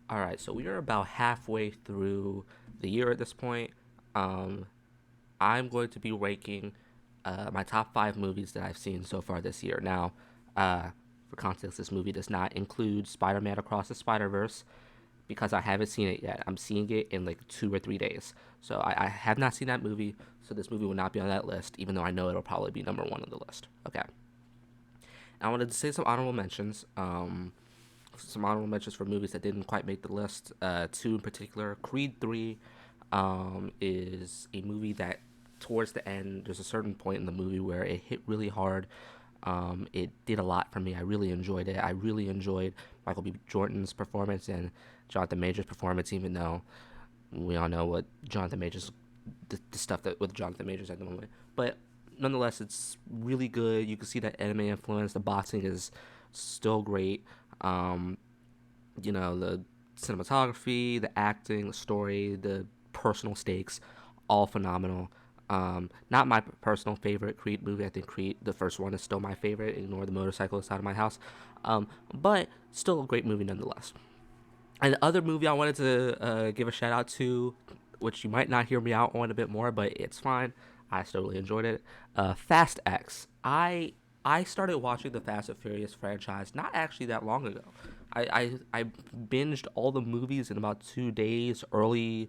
All right, so we are about halfway through the year at this point. Um, I'm going to be ranking my top five movies that I've seen so far this year. Now, for context, this movie does not include Spider Man Across the Spider Verse because I haven't seen it yet. I'm seeing it in like 2 or 3 days. So I have not seen that movie, so this movie will not be on that list, even though I know it'll probably be number one on the list. Okay. I wanted to say some honorable mentions. Some honorable mentions for movies that didn't quite make the list. Two in particular. Creed 3 is a movie that, towards the end, there's a certain point in the movie where it hit really hard. It did a lot for me. I really enjoyed it. I really enjoyed Michael B. Jordan's performance and Jonathan Majors' performance, even though we all know what Jonathan Majors, the stuff that with Jonathan Majors at the moment. But nonetheless, it's really good. You can see that anime influence. The boxing is still great. Um, the cinematography, the acting, the story, the personal stakes, all phenomenal. Not my personal favorite Creed movie. I think Creed, the first one, is still my favorite. Ignore the motorcyclist out of my house, but still a great movie nonetheless. And the other movie I wanted to give a shout out to, which you might not hear me out on a bit more, but it's fine. I still really enjoyed it. Fast X. I started watching the Fast and Furious franchise not actually that long ago. I binged all the movies in about 2 days, early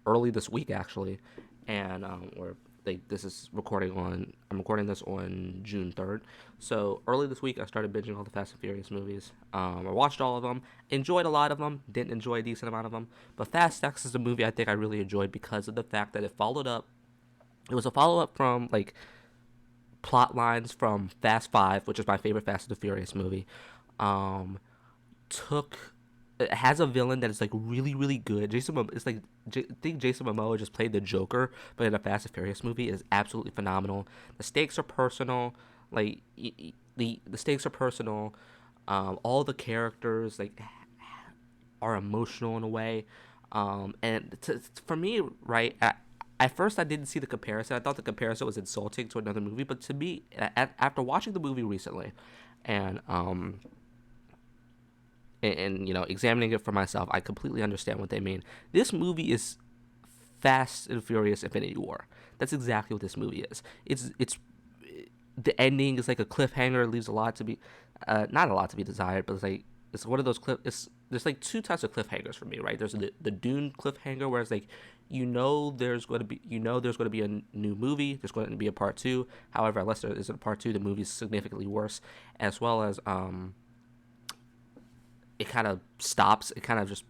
this week actually, and or like this is recording on I'm recording this on June 3rd. So early this week I started binging all the Fast and Furious movies. I watched all of them, enjoyed a lot of them, didn't enjoy a decent amount of them. But Fast X is a movie I think I really enjoyed because of the fact that it followed up. It was a follow up from like plot lines from Fast Five, which is my favorite Fast and the Furious movie. Um, took it has a villain that is like really really good. It's like I think Jason Momoa just played the Joker, but in a Fast and Furious movie is absolutely phenomenal. The stakes are personal, like the stakes are personal. All the characters like are emotional in a way, and for me, right. At first, I didn't see the comparison. I thought the comparison was insulting to another movie, but to me, after watching the movie recently, and examining it for myself, I completely understand what they mean. This movie is Fast and Furious Infinity War. That's exactly what this movie is. It's the ending is like a cliffhanger. It leaves a lot to be, not a lot to be desired, but it's one of those cliff. It's there's like two types of cliffhangers for me, right? There's the Dune cliffhanger where it's like there's going to be a new movie. There's going to be a part two. However, unless there isn't a part two, the movie's significantly worse. As well as it kind of stops. It kind of just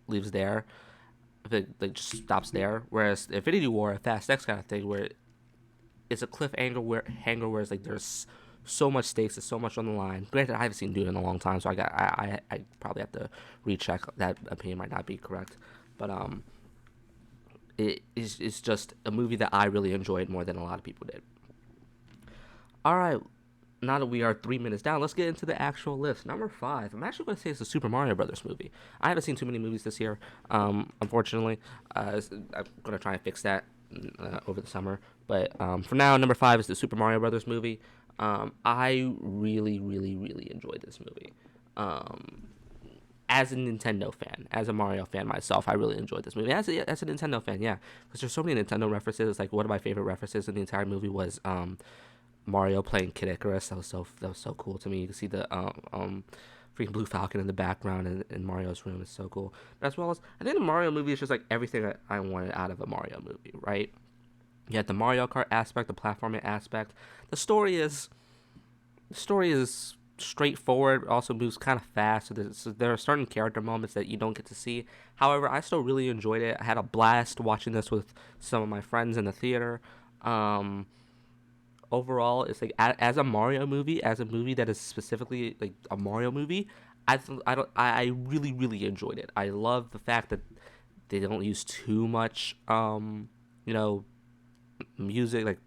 leaves there. It like just stops there. Whereas Infinity War, a Fast X kind of thing, where it's a cliffhanger where it's like there's so much stakes, there's so much on the line. Granted, I haven't seen Dune in a long time, so I probably have to recheck. That opinion might not be correct, but it's just a movie that I really enjoyed more than a lot of people did. All right, now that we are 3 minutes down, let's get into the actual list. Number five, I'm actually going to say it's the Super Mario Brothers movie. I haven't seen too many movies this year, unfortunately. I'm going to try and fix that over the summer. But for now, number five is the Super Mario Brothers movie. I really, really, really enjoyed this movie. Um, as a Nintendo fan, as a Mario fan myself, I really enjoyed this movie. As a Nintendo fan, yeah, because there's so many Nintendo references. Like one of my favorite references in the entire movie was Mario playing Kid Icarus. That was so cool to me. You can see the freaking Blue Falcon in the background in Mario's room is so cool. But as well as I think the Mario movie is just like everything I wanted out of a Mario movie, right? You had the Mario Kart aspect, the platforming aspect. The story is the story is straightforward. Also moves kind of fast. So there are certain character moments that you don't get to see. However, I still really enjoyed it. I had a blast watching this with some of my friends in the theater. Um, Overall, it's like as a Mario movie, as a movie that is specifically like a Mario movie, I don't I really really enjoyed it. I love the fact that they don't use too much you know music like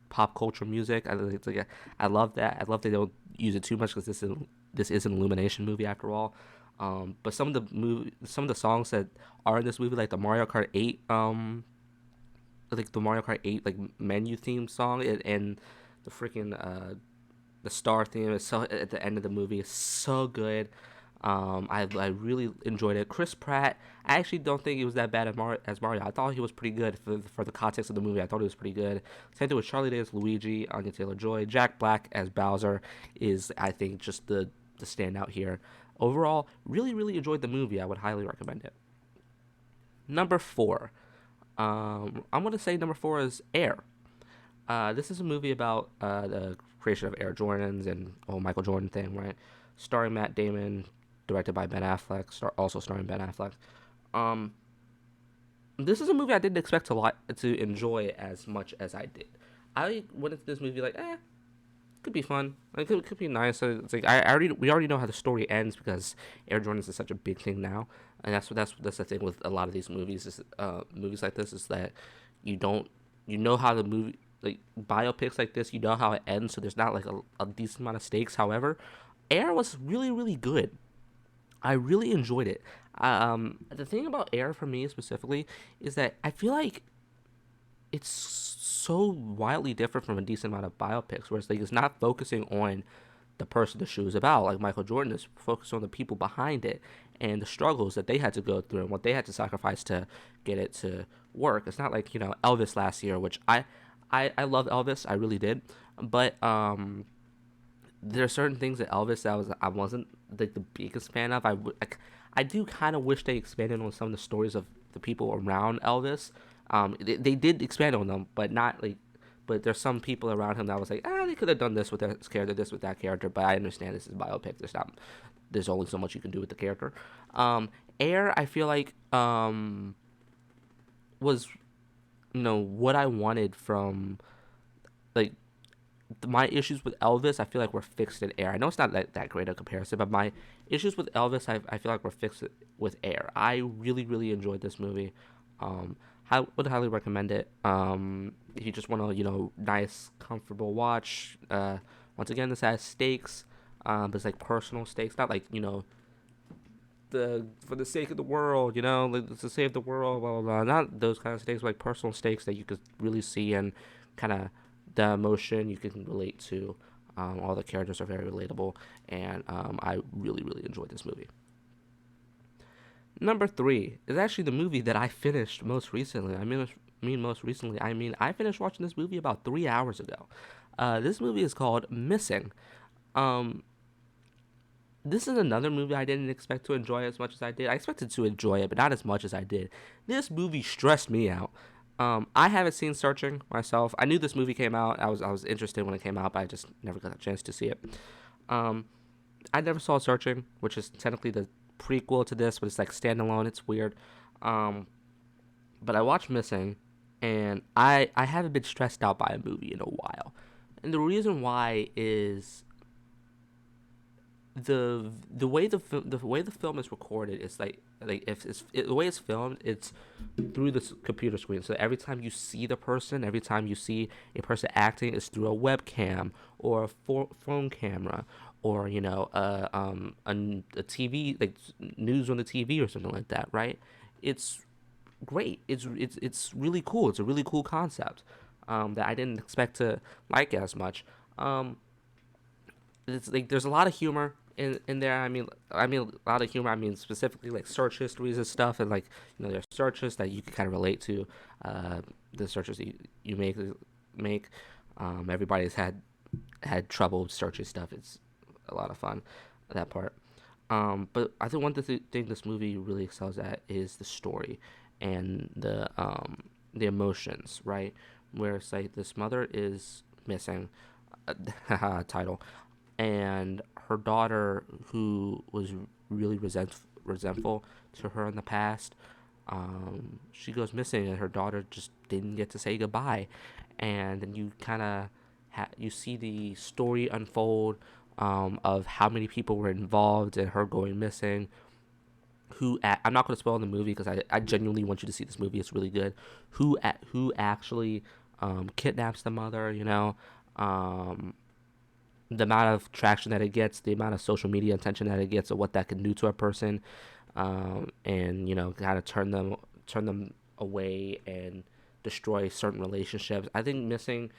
pop culture music. I love that. I love they don't use it too much because this is an Illumination movie after all. But some of the songs that are in this movie, like the Mario Kart 8 like the Mario Kart 8 like menu theme song and the freaking the star theme is so at the end of the movie is so good. I really enjoyed it. Chris Pratt, I actually don't think he was that bad as Mario. I thought he was pretty good for the context of the movie. I thought he was pretty good. Same thing with Charlie Day as Luigi, Anya Taylor-Joy, Jack Black as Bowser is, I think, just the standout here. Overall, really enjoyed the movie. I would highly recommend it. Number four, I'm gonna say number four is Air. This is a movie about the creation of Air Jordans and the whole Michael Jordan thing, right? Starring Matt Damon, directed by Ben Affleck, also starring Ben Affleck. Um, this is a movie I didn't expect to enjoy as much as I did. I went into this movie like, could be fun. Like, it could be nice. It's like we already know how the story ends because Air Jordans is such a big thing now, and that's the thing with a lot of these movies is movies like this is that you don't you know how the movie like biopics like this you know how it ends, so there's not like a decent amount of stakes. However, Air was really good. I really enjoyed it. The thing about Air for me specifically is that I feel like it's so wildly different from a decent amount of biopics, where it's like it's not focusing on the person the show is about. Like Michael Jordan is focused on the people behind it and the struggles that they had to go through and what they had to sacrifice to get it to work. It's not like Elvis last year, which I love Elvis, I really did, but there are certain things that Elvis that I wasn't like the biggest fan of. I do kind of wish they expanded on some of the stories of the people around Elvis. They did expand on them, but not like. But there's some people around him that was like, they could have done this with this character, this with that character. But I understand this is biopic. There's only so much you can do with the character. Air, I feel like was what I wanted from like my issues with Elvis, I feel like were fixed in Air. I know it's not that great a comparison, but my issues with Elvis, I feel like were fixed with Air. I really enjoyed this movie. I would highly recommend it. If you just want to, nice, comfortable watch. Once again, this has stakes, but it's like personal stakes, not like the for the sake of the world, like, to save the world, blah blah blah. Not those kind of stakes, but like personal stakes that you could really see and kind of the emotion you can relate to. All the characters are very relatable, and I really enjoyed this movie. Number three is actually the movie that I finished most recently. Most recently, I finished watching this movie about 3 hours ago. This movie is called Missing. Um, this is another movie I didn't expect to enjoy as much as I did. I expected to enjoy it, but not as much as I did. This movie stressed me out. I haven't seen Searching myself. I knew this movie came out. I was interested when it came out, but I just never got a chance to see it. Um, I never saw Searching, which is technically the prequel to this, but it's like standalone. It's weird. Um, but I watched Missing, and I haven't been stressed out by a movie in a while, and the reason why is the way the film is recorded is like if the way it's filmed, it's through the computer screen. So every time you see the person, every time you see a person acting, is through a webcam or a phone camera or a TV, like news on the TV or something like that, right? It's great. It's really cool. It's a really cool concept that I didn't expect to like as much. Um, it's like there's a lot of humor in there. I mean a lot of humor. I mean specifically like search histories and stuff, and like there's searches that you can kind of relate to. The searches that you make. Everybody's had trouble with searching stuff. It's a lot of fun, that part. But I think thing this movie really excels at is the story and the emotions, right? Where it's like this mother is missing, title, and her daughter, who was really resentful to her in the past, she goes missing, and her daughter just didn't get to say goodbye, and then you kind of you see the story unfold, of how many people were involved in her going missing. I'm not going to spoil the movie because I genuinely want you to see this movie. It's really good. Who actually kidnaps the mother? Um, the amount of traction that it gets, the amount of social media attention that it gets, or what that can do to a person, and kind of turn them away and destroy certain relationships. I think Missing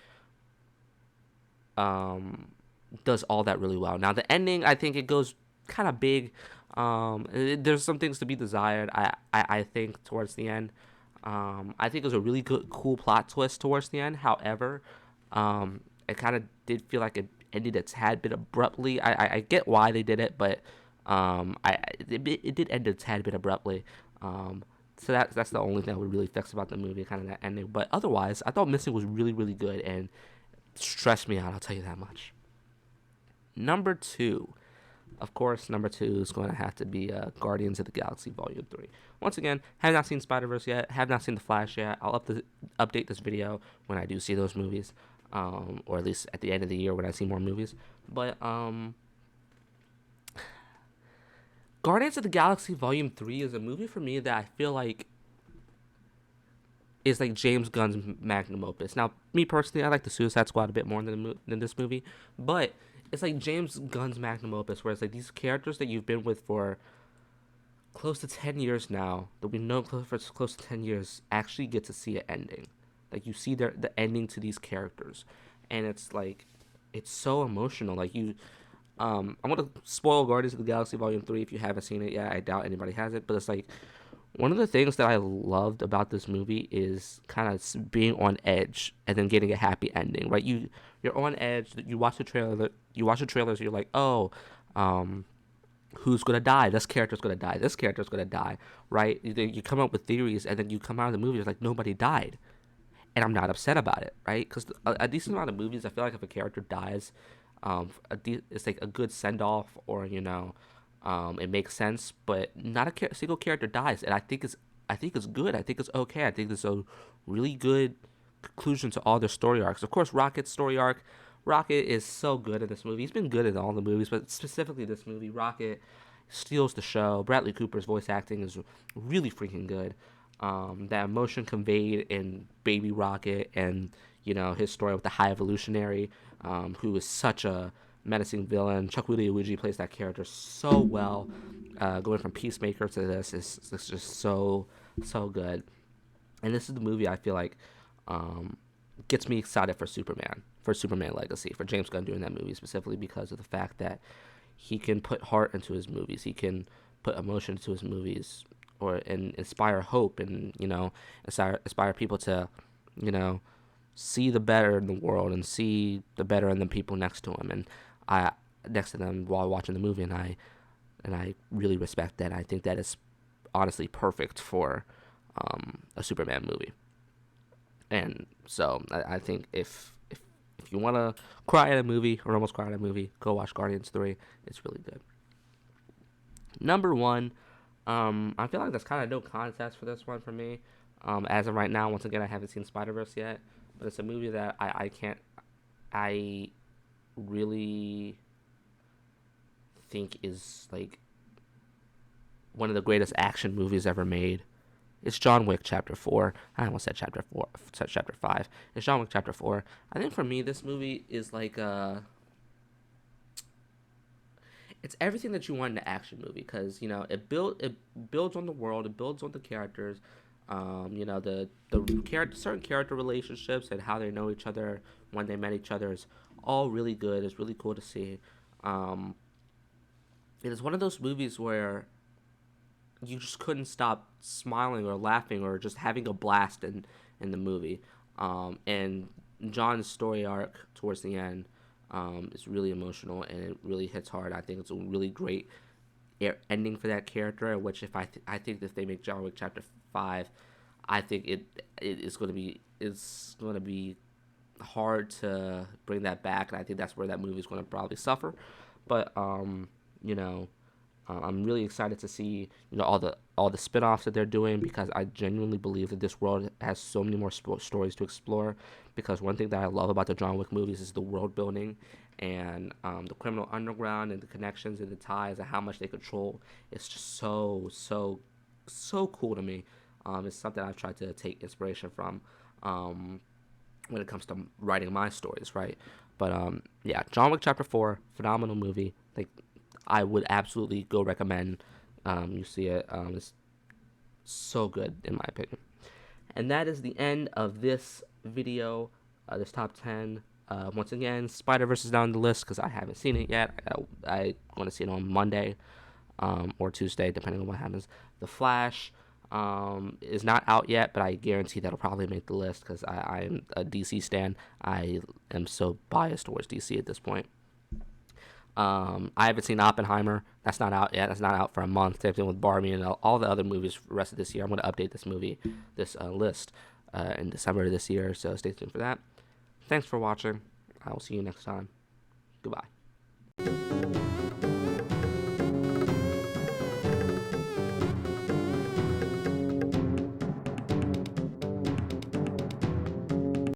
um, does all that really well. Now the ending, I think it goes kind of big. There's some things to be desired. I think towards the end. I think it was a really good, cool plot twist towards the end. However, it kind of did feel like it ended a tad bit abruptly. I get why they did it, but it did end a tad bit abruptly. So that's the only thing I would really fix about the movie, kind of that ending. But otherwise, I thought Missing was really, really good and stressed me out. I'll tell you that much. Number two, of course, number two is going to have to be Guardians of the Galaxy Volume 3. Once again, have not seen Spider-Verse yet, have not seen The Flash yet. I'll update this video when I do see those movies, or at least at the end of the year when I see more movies. But Guardians of the Galaxy Volume 3 is a movie for me that I feel like is like James Gunn's magnum opus. Now, me personally, I like the Suicide Squad a bit more than this movie, but it's like James Gunn's magnum opus, where it's like these characters that you've been with for close to 10 years now, that we know for close to 10 years, actually get to see an ending. Like, you see the ending to these characters, and it's like, it's so emotional. Like, I'm gonna spoil Guardians of the Galaxy Volume 3 if you haven't seen it yet. I doubt anybody has it, but it's like, one of the things that I loved about this movie is kind of being on edge and then getting a happy ending, right? You're on edge. You watch the trailer. You watch the trailers. You're like, oh, who's gonna die? This character's gonna die. This character's gonna die, right? You come up with theories, and then you come out of the movie. It's like nobody died, and I'm not upset about it, right? Because a decent amount of movies, I feel like if a character dies, it's like a good send off, or it makes sense, but not a single character dies, and I think it's good. I think it's okay. I think it's a really good conclusion to all their story arcs. Of course, Rocket's story arc. Rocket is so good in this movie. He's been good in all the movies, but specifically this movie, Rocket steals the show. Bradley Cooper's voice acting is really freaking good. That emotion conveyed in Baby Rocket, and his story with the High Evolutionary, who is such a menacing villain. Chuck Uji plays that character so well. Going from Peacemaker to this is just so good. And this is the movie I feel like gets me excited for Superman Legacy, for James Gunn doing that movie, specifically because of the fact that he can put heart into his movies. He can put emotion into his movies, and inspire hope, and inspire people to see the better in the world, and see the better in the people next to him, and I next to them while watching the movie, and I really respect that. I think that is honestly perfect for a Superman movie. And so I think if you want to cry at a movie, or almost cry at a movie, go watch Guardians 3. It's really good. Number one, I feel like there's kind of no contest for this one for me. As of right now, once again, I haven't seen Spider-Verse yet, but it's a movie that I really think is like one of the greatest action movies ever made. It's John Wick Chapter 4. I almost said Chapter 4, said Chapter 5. It's John Wick Chapter 4. I think for me, this movie is like it's everything that you want in an action movie, because it builds on the world, it builds on the characters, the certain character relationships and how they know each other when they met each other is all really good. It's really cool to see. It is one of those movies where you just couldn't stop smiling or laughing or just having a blast in the movie. And John's story arc towards the end is really emotional, and it really hits hard. I think it's a really great ending for that character, which I think if they make John Wick Chapter 5, I think it's going to be hard to bring that back, and I think that's where that movie is going to probably suffer. But I'm really excited to see all the spin-offs that they're doing, because I genuinely believe that this world has so many more stories to explore. Because one thing that I love about the John Wick movies is the world building, and the criminal underground, and the connections and the ties, and how much they control. It's just so cool to me. It's something I've tried to take inspiration from when it comes to writing my stories, right? But yeah, John Wick Chapter 4, phenomenal movie. Like, I would absolutely go recommend you see it. It's so good, in my opinion. And that is the end of this video, this top 10. Once again, Spider-Verse is down the list because I haven't seen it yet. I want to see it on Monday. or Tuesday, depending on what happens. The Flash is not out yet, but I guarantee that'll probably make the list because I am a DC stan. I am so biased towards DC at this point. I haven't seen Oppenheimer. That's not out yet. That's not out for a month. Same thing with Barbie and all the other movies for the rest of this year. I'm going to update this list in December of this year, so stay tuned for that. Thanks for watching. I will see you next time. Goodbye.